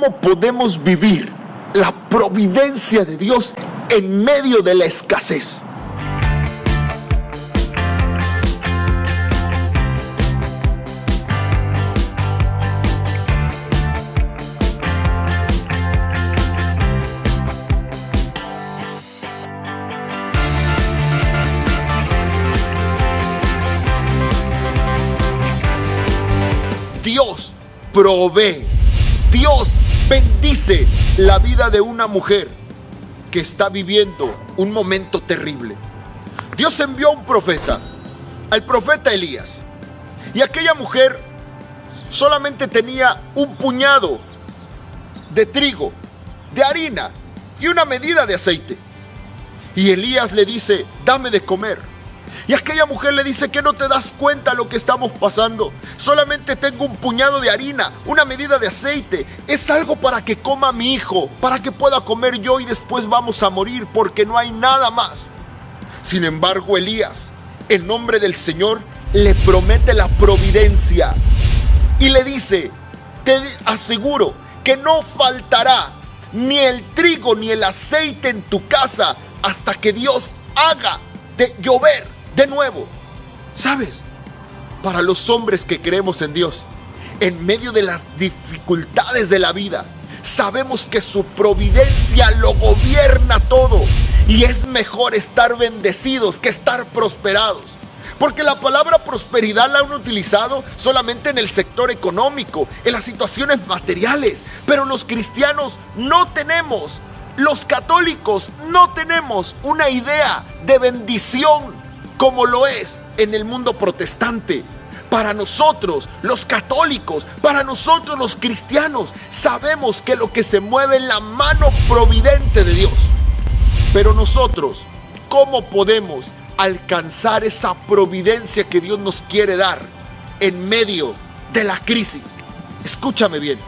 cómo podemos vivir la providencia de Dios en medio de la escasez. Dios provee, Dios bendice la vida de una mujer que está viviendo un momento terrible. Dios envió a un profeta, al profeta Elías, y aquella mujer solamente tenía un puñado de trigo, de harina y una medida de aceite. Y Elías le dice: dame de comer. Y aquella mujer le dice: ¿que no te das cuenta lo que estamos pasando? Solamente tengo un puñado de harina, una medida de aceite. Es algo para que coma mi hijo, para que pueda comer yo y después vamos a morir porque no hay nada más. Sin embargo, Elías, en nombre del Señor, le promete la providencia y le dice: te aseguro que no faltará ni el trigo ni el aceite en tu casa hasta que Dios haga de llover de nuevo. ¿Sabes? Para los hombres que creemos en Dios, en medio de las dificultades de la vida, sabemos que su providencia lo gobierna todo. Y es mejor estar bendecidos que estar prosperados. Porque la palabra prosperidad la han utilizado solamente en el sector económico, en las situaciones materiales. Pero los cristianos no tenemos, los católicos no tenemos una idea de bendición como lo es en el mundo protestante. Para nosotros, los católicos, para nosotros los cristianos, sabemos que lo que se mueve es la mano providente de Dios. Pero nosotros, ¿cómo podemos alcanzar esa providencia que Dios nos quiere dar en medio de la crisis? Escúchame bien.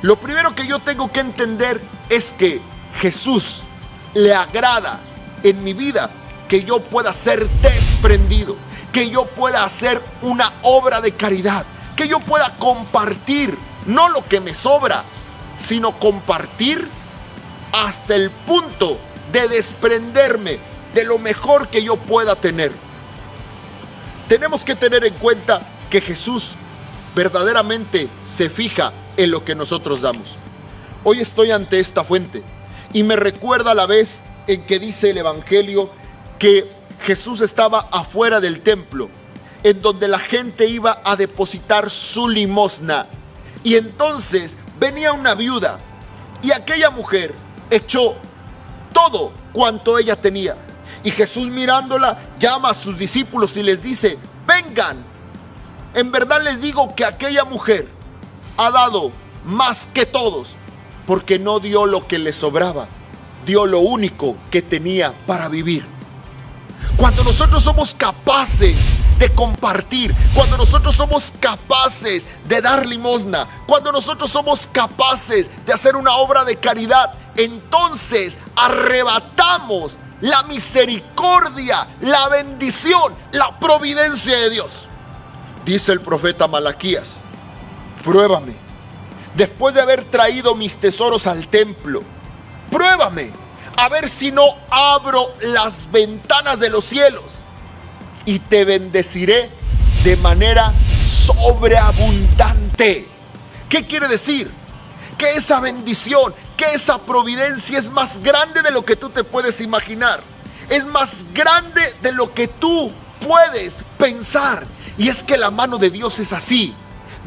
Lo primero que yo tengo que entender es que Jesús le agrada en mi vida que yo pueda ser desprendido, que yo pueda hacer una obra de caridad, que yo pueda compartir, no lo que me sobra, sino compartir hasta el punto de desprenderme de lo mejor que yo pueda tener. Tenemos que tener en cuenta que Jesús verdaderamente se fija en lo que nosotros damos. Hoy estoy ante esta fuente y me recuerda la vez en que dice el Evangelio que Jesús estaba afuera del templo, en donde la gente iba a depositar su limosna. Y entonces venía una viuda y aquella mujer echó todo cuanto ella tenía. Y Jesús, mirándola, llama a sus discípulos y les dice: vengan. En verdad les digo que aquella mujer ha dado más que todos, porque no dio lo que le sobraba, dio lo único que tenía para vivir. Cuando nosotros somos capaces de compartir, cuando nosotros somos capaces de dar limosna, cuando nosotros somos capaces de hacer una obra de caridad, entonces arrebatamos la misericordia, la bendición, la providencia de Dios. Dice el profeta Malaquías: pruébame, después de haber traído mis tesoros al templo, pruébame, a ver si no abro las ventanas de los cielos y te bendeciré de manera sobreabundante. ¿Qué quiere decir? Que esa bendición, que esa providencia es más grande de lo que tú te puedes imaginar. Es más grande de lo que tú puedes pensar. Y es que la mano de Dios es así.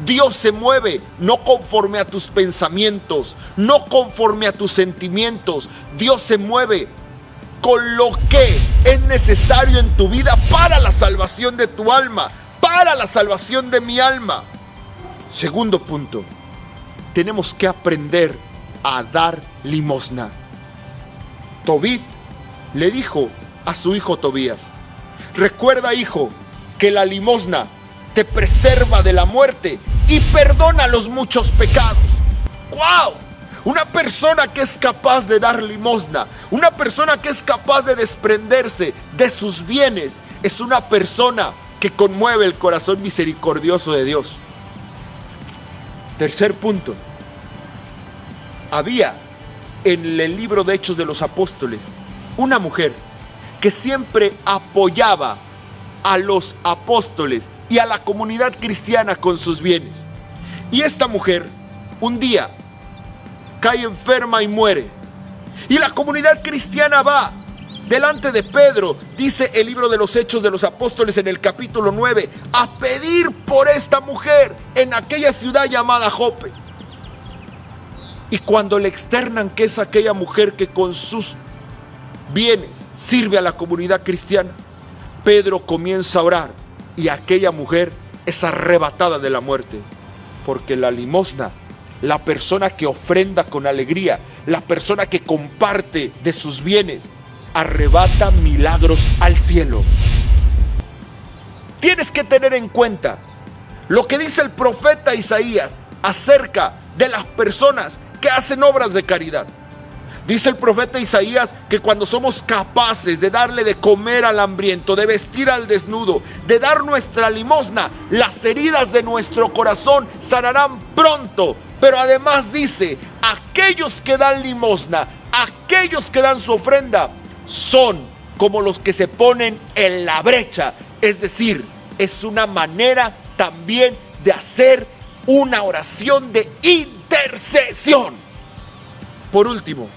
Dios se mueve no conforme a tus pensamientos, no conforme a tus sentimientos. Dios se mueve con lo que es necesario en tu vida para la salvación de tu alma, para la salvación de mi alma. Segundo punto, tenemos que aprender a dar limosna. Tobit le dijo a su hijo Tobías: recuerda, hijo, que la limosna te preserva de la muerte y perdona los muchos pecados. ¡Wow! Una persona que es capaz de dar limosna, una persona que es capaz de desprenderse de sus bienes, es una persona que conmueve el corazón misericordioso de Dios. Tercer punto, Había en el libro de Hechos de los Apóstoles una mujer que siempre apoyaba a los apóstoles y a la comunidad cristiana con sus bienes. Y esta mujer un día cae enferma y muere. Y la comunidad cristiana va delante de Pedro, dice el libro de los Hechos de los Apóstoles en el capítulo 9, a pedir por esta mujer en aquella ciudad llamada Jope. Y cuando le externan que es aquella mujer que con sus bienes sirve a la comunidad cristiana, Pedro comienza a orar y aquella mujer es arrebatada de la muerte. Porque la limosna, la persona que ofrenda con alegría, la persona que comparte de sus bienes, arrebata milagros al cielo. Tienes que tener en cuenta lo que dice el profeta Isaías acerca de las personas que hacen obras de caridad. Dice el profeta Isaías que cuando somos capaces de darle de comer al hambriento, de vestir al desnudo, de dar nuestra limosna, las heridas de nuestro corazón sanarán pronto. Pero además dice, aquellos que dan limosna, aquellos que dan su ofrenda, son como los que se ponen en la brecha. Es decir, es una manera también de hacer una oración de intercesión. Por último,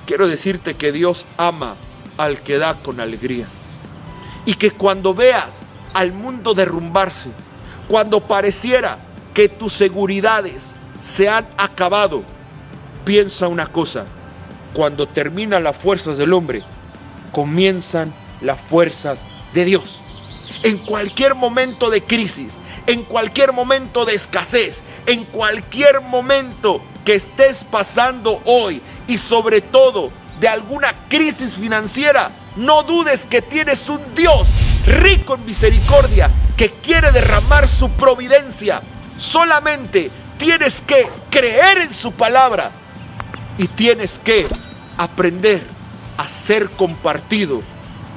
quiero decirte que Dios ama al que da con alegría. Y que cuando veas al mundo derrumbarse, cuando pareciera que tus seguridades se han acabado, piensa una cosa: cuando terminan las fuerzas del hombre, comienzan las fuerzas de Dios. En cualquier momento de crisis, en cualquier momento de escasez, en cualquier momento que estés pasando hoy y sobre todo de alguna crisis financiera, no dudes que tienes un Dios rico en misericordia que quiere derramar su providencia. Solamente tienes que creer en su palabra y tienes que aprender a ser compartido,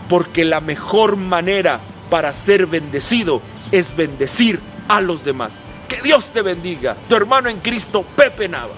porque la mejor manera para ser bendecido es bendecir a los demás. Que Dios te bendiga. Tu hermano en Cristo, Pepe Nava.